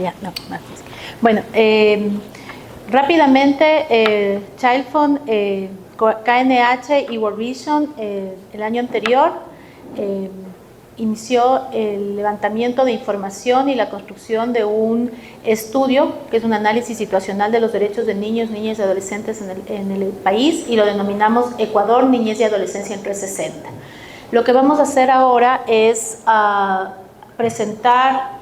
Ya, no, más. Bueno, rápidamente, Childfund, KNH y World Vision el año anterior inició el levantamiento de información y la construcción de un estudio que es un análisis situacional de los derechos de niños, niñas y adolescentes en el país, y lo denominamos Ecuador, Niñez y Adolescencia en 360. Lo que vamos a hacer ahora es presentar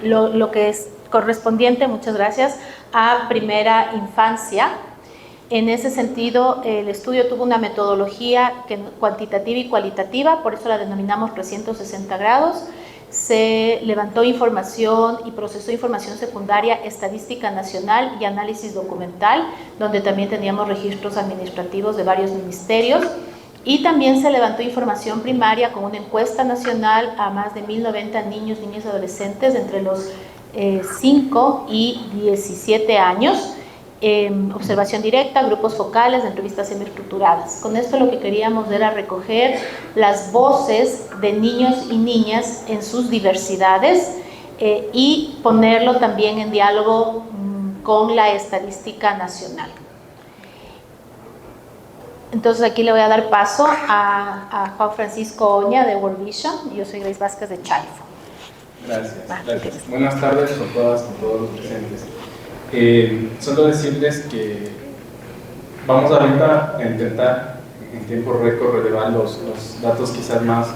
lo que es correspondiente, muchas gracias, a primera infancia. En ese sentido, el estudio tuvo una metodología cuantitativa y cualitativa, por eso la denominamos 360 grados. Se levantó información y procesó información secundaria, estadística nacional y análisis documental, donde también teníamos registros administrativos de varios ministerios. Y también se levantó información primaria con una encuesta nacional a más de 1090 niños, niñas y adolescentes entre los 5 y 17 años, observación directa, grupos focales, entrevistas semiestructuradas. Con esto lo que queríamos era recoger las voces de niños y niñas en sus diversidades y ponerlo también en diálogo con la estadística nacional. Entonces aquí le voy a dar paso a Juan Francisco Oña de World Vision, y yo soy Grace Vázquez de Childfund. Gracias. Buenas tardes a todas y todos los presentes. Solo decirles que vamos ahorita a intentar en tiempo récord relevar los datos quizás más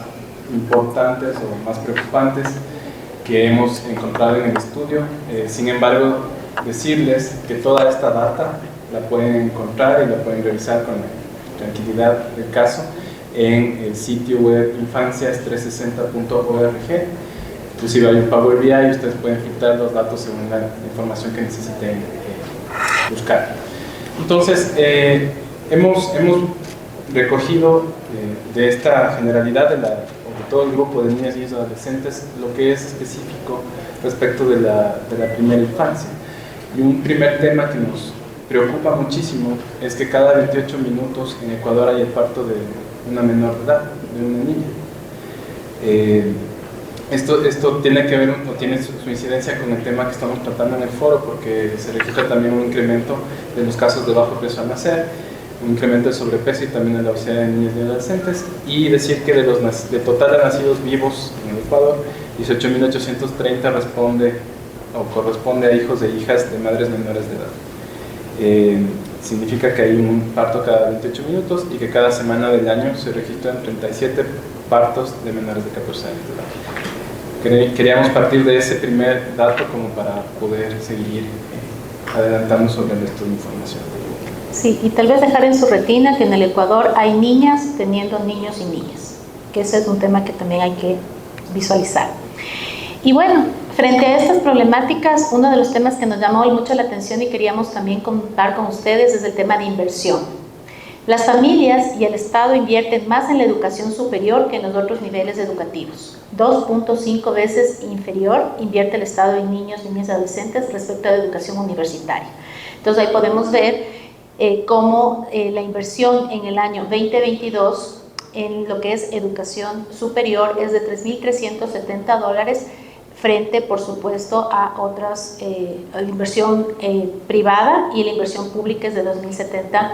importantes o más preocupantes que hemos encontrado en el estudio. Sin embargo, decirles que toda esta data la pueden encontrar y la pueden revisar con tranquilidad del caso en el sitio web infancias360.org. Inclusive hay un Power BI y ustedes pueden filtrar los datos según la información que necesiten buscar. Entonces, hemos recogido de esta generalidad de todo el grupo de niñas y niños adolescentes lo que es específico respecto de la primera infancia. Y un primer tema que nos preocupa muchísimo es que cada 28 minutos en Ecuador hay el parto de una menor de edad, de una niña. Esto tiene que ver, o tiene su incidencia con el tema que estamos tratando en el foro, porque se registra también un incremento de los casos de bajo peso al nacer, un incremento de sobrepeso y también de la obesidad de niños y adolescentes, y decir que de total de nacidos vivos en el Ecuador, 18.830 corresponde a hijos e hijas de madres menores de edad. Significa que hay un parto cada 28 minutos y que cada semana del año se registran 37 partos de menores de 14 años de edad. Queríamos partir de ese primer dato como para poder seguir adelantando sobre el resto de información. Sí, y tal vez dejar en su retina que en el Ecuador hay niñas teniendo niños y niñas, que ese es un tema que también hay que visualizar. Y bueno, frente a estas problemáticas, uno de los temas que nos llamó mucho la atención y queríamos también contar con ustedes es el tema de inversión. Las familias y el Estado invierten más en la educación superior que en los otros niveles educativos. 2.5 veces inferior invierte el Estado en niños, niñas y adolescentes respecto a la educación universitaria. Entonces ahí podemos ver cómo la inversión en el año 2022 en lo que es educación superior es de $3.370 frente, por supuesto, a otras, a la inversión privada, y la inversión pública es de 2.070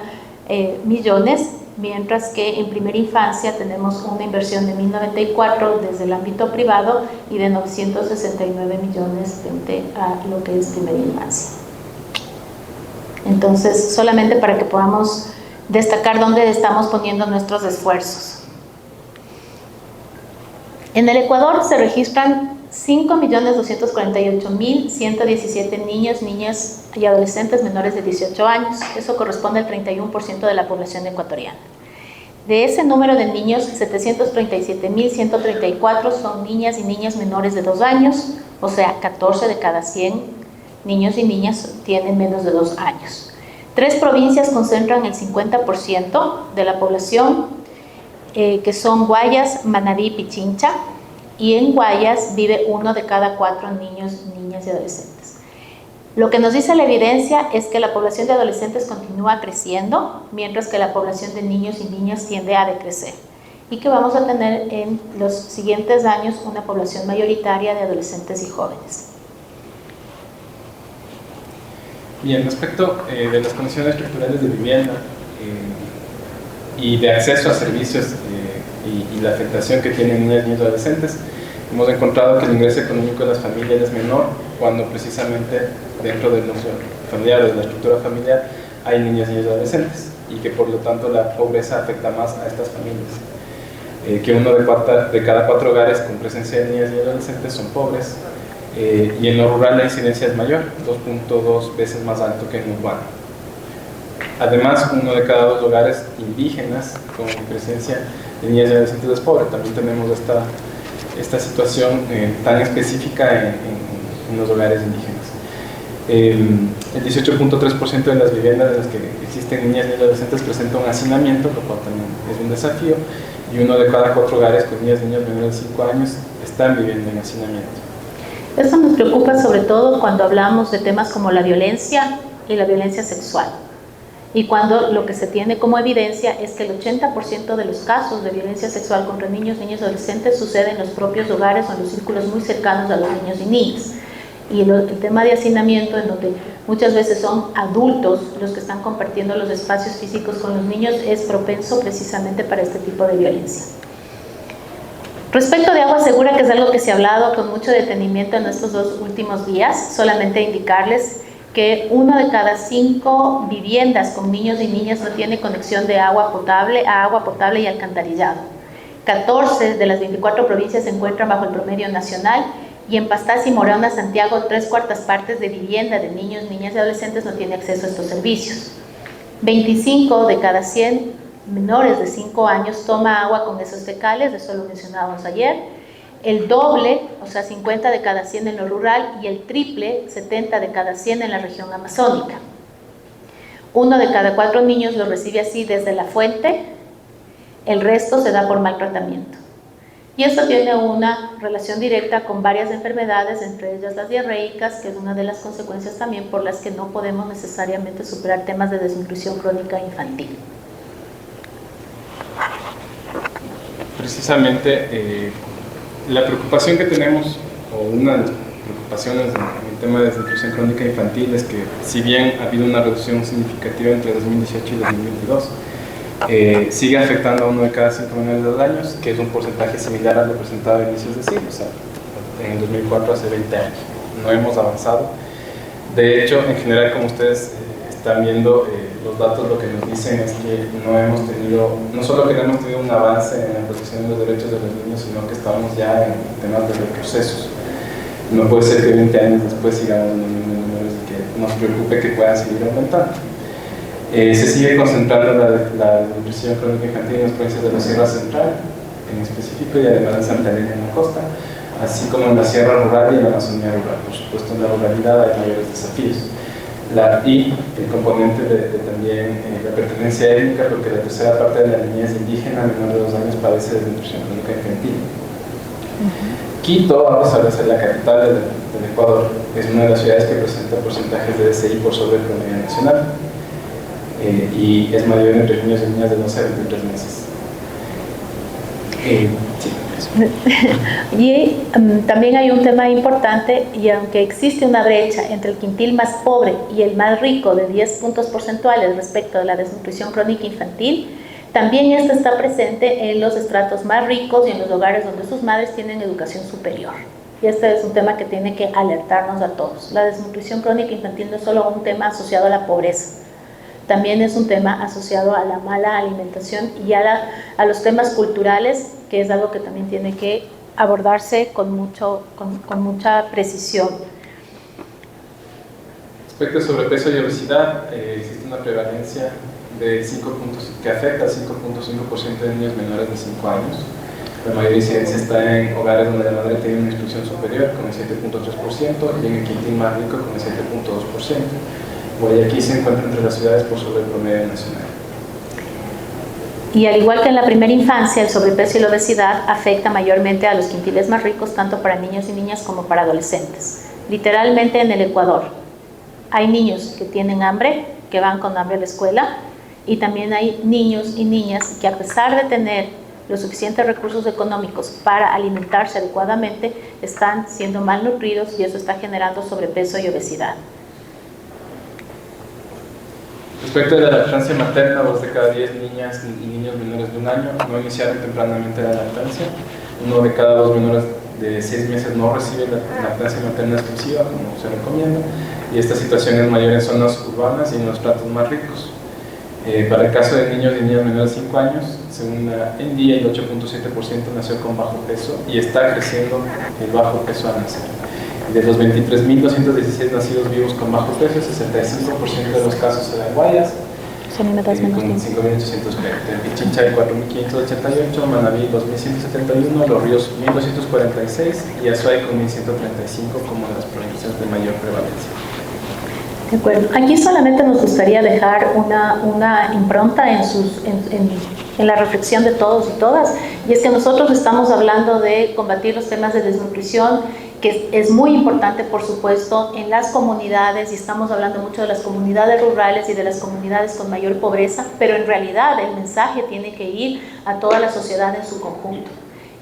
millones, mientras que en primera infancia tenemos una inversión de 1.094 desde el ámbito privado y de 969 millones frente a lo que es primera infancia. Entonces, solamente para que podamos destacar dónde estamos poniendo nuestros esfuerzos. En el Ecuador se registran 5.248.117 niños, niñas y adolescentes menores de 18 años. Eso corresponde al 31% de la población ecuatoriana. De ese número de niños, 737.134 son niñas y niñas menores de 2 años, o sea, 14 de cada 100 niños y niñas tienen menos de 2 años. 3 provincias concentran el 50% de la población, que son Guayas, Manabí y Pichincha, y en Guayas vive 1 de cada 4 niños, niñas y adolescentes. Lo que nos dice la evidencia es que la población de adolescentes continúa creciendo, mientras que la población de niños y niñas tiende a decrecer, y que vamos a tener en los siguientes años una población mayoritaria de adolescentes y jóvenes. Bien, respecto de las condiciones estructurales de vivienda y de acceso a servicios y la afectación que tienen niñas y niños adolescentes, hemos encontrado que el ingreso económico de las familias es menor cuando precisamente dentro del núcleo familiar, de la estructura familiar, hay niñas y niños adolescentes, y que por lo tanto la pobreza afecta más a estas familias. Que uno de cada 4 hogares con presencia de niñas y adolescentes son pobres, y en lo rural la incidencia es mayor, 2.2 veces más alto que en lo urbano. Además, 1 de cada 2 hogares indígenas con presencia de niñas y adolescentes es pobre. También tenemos esta situación tan específica en los hogares indígenas. El 18.3% de las viviendas en las que existen niñas y adolescentes presenta un hacinamiento, lo cual también es un desafío, y 1 de cada 4 hogares con niñas y niños menores de 5 años están viviendo en hacinamiento. Esto nos preocupa sobre todo cuando hablamos de temas como la violencia y la violencia sexual, y cuando lo que se tiene como evidencia es que el 80% de los casos de violencia sexual contra niños, niñas y adolescentes sucede en los propios hogares o en los círculos muy cercanos a los niños y niñas. Y el tema de hacinamiento, en donde muchas veces son adultos los que están compartiendo los espacios físicos con los niños, es propenso precisamente para este tipo de violencia. Respecto de agua segura, que es algo que se ha hablado con mucho detenimiento en estos 2 últimos días, solamente indicarles que 1 de cada 5 viviendas con niños y niñas no tiene conexión de agua potable y alcantarillado. 14 de las 24 provincias se encuentran bajo el promedio nacional, y en Pastaza y Morauna, Santiago, 3/4 partes de vivienda de niños, niñas y adolescentes no tiene acceso a estos servicios. 25 de cada 100 menores de 5 años toma agua con heces fecales, eso lo mencionábamos ayer. El doble, o sea, 50 de cada 100 en lo rural, y el triple, 70 de cada 100 en la región amazónica. 1 de cada 4 niños lo recibe así desde la fuente, el resto se da por maltratamiento. Y esto tiene una relación directa con varias enfermedades, entre ellas las diarreicas, que es una de las consecuencias también por las que no podemos necesariamente superar temas de desnutrición crónica infantil. Precisamente la preocupación que tenemos, o una de las preocupaciones en el tema de desnutrición crónica infantil, es que si bien ha habido una reducción significativa entre 2018 y 2022, sigue afectando a 1 de cada 5 menores de 2 años, que es un porcentaje similar al presentado a inicios de siglo, o sea, en el 2004, hace 20 años. No hemos avanzado. De hecho, en general, como ustedes están viendo, los datos lo que nos dicen es que no solo que no hemos tenido un avance en la protección de los derechos de los niños, sino que estamos ya en temas de retrocesos. No puede ser que 20 años después sigamos en los mismos números y que nos preocupe que puedan seguir aumentando. Se sigue concentrando la desnutrición crónica infantil en las provincias de la Sierra Central, en específico, y además en Santa Elena en la costa, así como en la Sierra Rural y en la Amazonía Rural. Por supuesto, en la ruralidad hay mayores desafíos. Y el componente de también la pertenencia étnica, porque la tercera parte de la niñez indígena menor de 2 años padece desnutrición crónica infantil. Quito, a pesar de ser la capital del Ecuador, es una de las ciudades que presenta porcentajes de DCI por sobre el promedio nacional. Y es mayor entre niños y niñas de 12 a 23 meses. Y también hay un tema importante, y aunque existe una brecha entre el quintil más pobre y el más rico de 10 puntos porcentuales respecto de la desnutrición crónica infantil, también esta está presente en los estratos más ricos y en los hogares donde sus madres tienen educación superior. Y este es un tema que tiene que alertarnos a todos. La desnutrición crónica infantil no es solo un tema asociado a la pobreza, también es un tema asociado a la mala alimentación y a los temas culturales, que es algo que también tiene que abordarse con mucha precisión. Respecto a sobrepeso y obesidad, existe una prevalencia de 5 puntos, que afecta al 5.5% de niños menores de 5 años. La mayor incidencia está en hogares donde la madre tiene una instrucción superior, con el 7.3%, y en el quintil más rico, con el 7.2%. Guayaquil se encuentra entre las ciudades por sobre el promedio nacional. Y al igual que en la primera infancia, el sobrepeso y la obesidad afecta mayormente a los quintiles más ricos, tanto para niños y niñas como para adolescentes. Literalmente en el Ecuador hay niños que tienen hambre, que van con hambre a la escuela, y también hay niños y niñas que, a pesar de tener los suficientes recursos económicos para alimentarse adecuadamente, están siendo malnutridos, y eso está generando sobrepeso y obesidad. Respecto de la lactancia materna, 2 de cada 10 niñas y niños menores de 1 año no iniciaron tempranamente la lactancia. 1 de cada 2 menores de 6 meses no recibe la lactancia materna exclusiva, como se recomienda, y esta situación es mayor en zonas urbanas y en los estratos más ricos. Para el caso de niños y niñas menores de 5 años, según la ENDIA, el 8.7% nació con bajo peso y está creciendo el bajo peso al nacer. De los 23.216 nacidos vivos con bajo peso, el 65% de los casos eran guayas, con 5.820, Pichincha 4.588, Manabí 2.171, Los Ríos 1.246 y Azuay con 1.135 como las provincias de mayor prevalencia. De acuerdo. Aquí solamente nos gustaría dejar una impronta en la reflexión de todos y todas, y es que nosotros estamos hablando de combatir los temas de desnutrición, que es muy importante, por supuesto, en las comunidades, y estamos hablando mucho de las comunidades rurales y de las comunidades con mayor pobreza, pero en realidad el mensaje tiene que ir a toda la sociedad en su conjunto.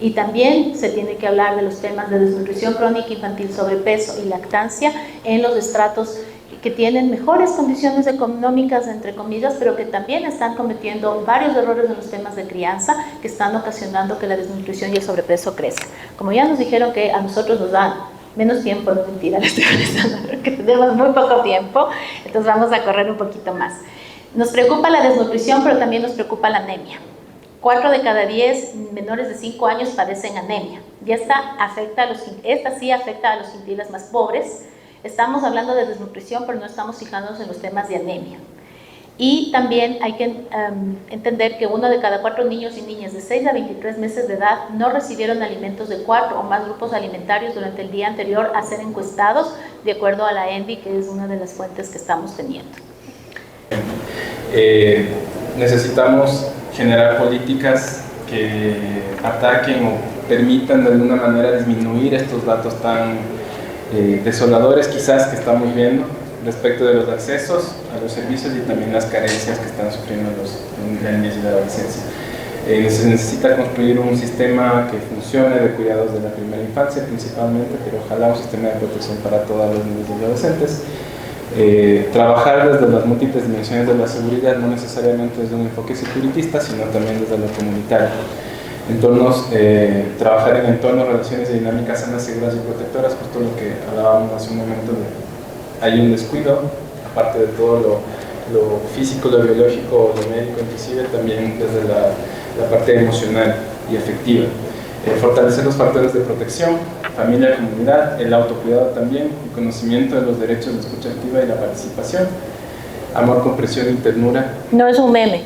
Y también se tiene que hablar de los temas de desnutrición crónica infantil, sobrepeso y lactancia en los estratos que tienen mejores condiciones económicas, entre comillas, pero que también están cometiendo varios errores en los temas de crianza que están ocasionando que la desnutrición y el sobrepeso crezcan. Como ya nos dijeron que a nosotros nos dan menos tiempo, no mentira, les estoy avisando, que tenemos muy poco tiempo, entonces vamos a correr un poquito más. Nos preocupa la desnutrición, pero también nos preocupa la anemia. 4 de cada 10 menores de 5 años padecen anemia, y esta sí afecta a los quintiles más pobres. Estamos hablando de desnutrición, pero no estamos fijándonos en los temas de anemia. Y también hay que entender que 1 de cada 4 niños y niñas de 6 a 23 meses de edad no recibieron alimentos de 4 o más grupos alimentarios durante el día anterior a ser encuestados, de acuerdo a la ENDI, que es una de las fuentes que estamos teniendo. Necesitamos generar políticas que ataquen o permitan de alguna manera disminuir estos datos tan desoladores quizás que estamos viendo respecto de los accesos a los servicios y también las carencias que están sufriendo la niñez y la adolescencia. Se necesita construir un sistema que funcione de cuidados de la primera infancia principalmente, pero ojalá un sistema de protección para todos los niños y adolescentes. Trabajar desde las múltiples dimensiones de la seguridad, no necesariamente desde un enfoque securitista, sino también desde lo comunitario. Trabajar en entornos, relaciones y dinámicas sanas, seguras y protectoras, justo lo que hablábamos hace un momento, hay un descuido, aparte de todo lo físico, lo biológico, lo médico, inclusive también desde la parte emocional y afectiva. Fortalecer los factores de protección, familia, comunidad, el autocuidado también, el conocimiento de los derechos de escucha activa y la participación, amor, comprensión y ternura. No es un meme.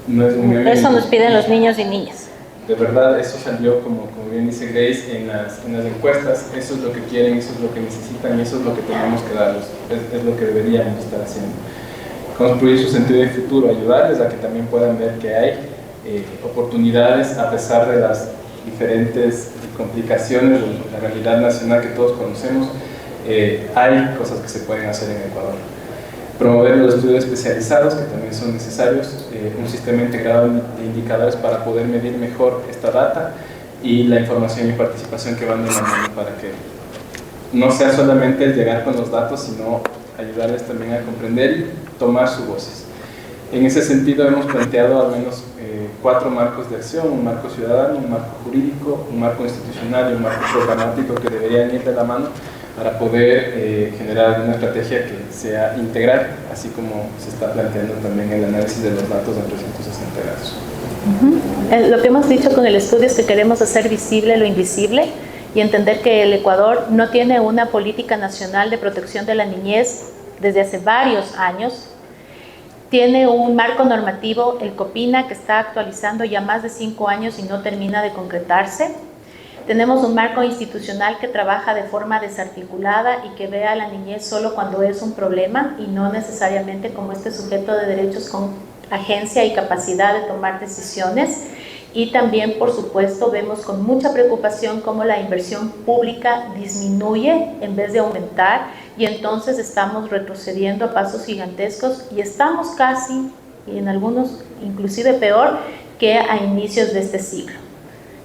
No es un meme. Eso nos piden los niños y niñas. De verdad, eso salió, como bien dice Grace, en las encuestas. Eso es lo que quieren, eso es lo que necesitan y eso es lo que tenemos que darles. Es lo que deberíamos estar haciendo. Construir su sentido de futuro, ayudarles a que también puedan ver que hay oportunidades a pesar de las diferentes complicaciones de la realidad nacional que todos conocemos. Hay cosas que se pueden hacer en Ecuador. Promover los estudios especializados, que también son necesarios, un sistema integrado de indicadores para poder medir mejor esta data y la información y participación que van de la mano para que no sea solamente el llegar con los datos, sino ayudarles también a comprender y tomar sus voces. En ese sentido hemos planteado al menos 4 marcos de acción: un marco ciudadano, un marco jurídico, un marco institucional y un marco programático que deberían ir de la mano para poder generar una estrategia que sea integral, así como se está planteando también el análisis de los datos en 360 grados. Lo que hemos dicho con el estudio es que queremos hacer visible lo invisible y entender que el Ecuador no tiene una política nacional de protección de la niñez desde hace varios años. Tiene un marco normativo, el COPINA, que está actualizando ya más de 5 años y no termina de concretarse. Tenemos un marco institucional que trabaja de forma desarticulada y que ve a la niñez solo cuando es un problema y no necesariamente como este sujeto de derechos con agencia y capacidad de tomar decisiones. Y también, por supuesto, vemos con mucha preocupación cómo la inversión pública disminuye en vez de aumentar, y entonces estamos retrocediendo a pasos gigantescos y estamos casi, y en algunos inclusive peor, que a inicios de este siglo.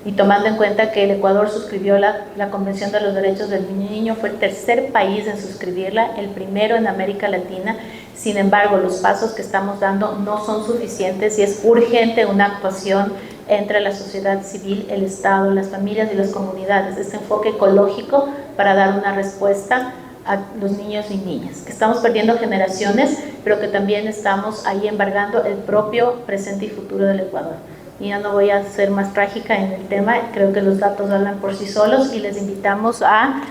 y tomando en cuenta que el Ecuador suscribió la Convención de los Derechos del Niño, fue el tercer país en suscribirla, el primero en América Latina. Sin embargo, los pasos que estamos dando no son suficientes y es urgente una actuación entre la sociedad civil, el Estado, las familias y las comunidades, este enfoque ecológico para dar una respuesta a los niños y niñas, que estamos perdiendo generaciones, pero que también estamos ahí embargando el propio presente y futuro del Ecuador. Y ya no voy a ser más trágica en el tema, creo que los datos hablan por sí solos y les invitamos a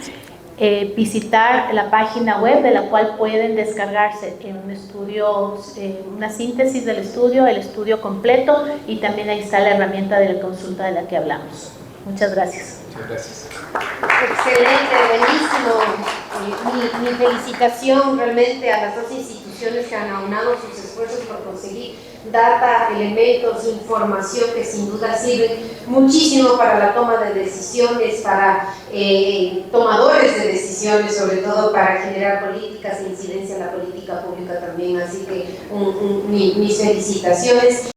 visitar la página web de la cual pueden descargarse un estudio, una síntesis del estudio, el estudio completo, y también ahí está la herramienta de la consulta de la que hablamos. Muchas gracias. Muchas gracias. Excelente, buenísimo. Mi felicitación realmente a las dos instituciones que han aunado sus esfuerzos por conseguir data, elementos, información que sin duda sirven muchísimo para la toma de decisiones, para tomadores de decisiones, sobre todo para generar políticas e incidencia en la política pública también. Así que mis felicitaciones.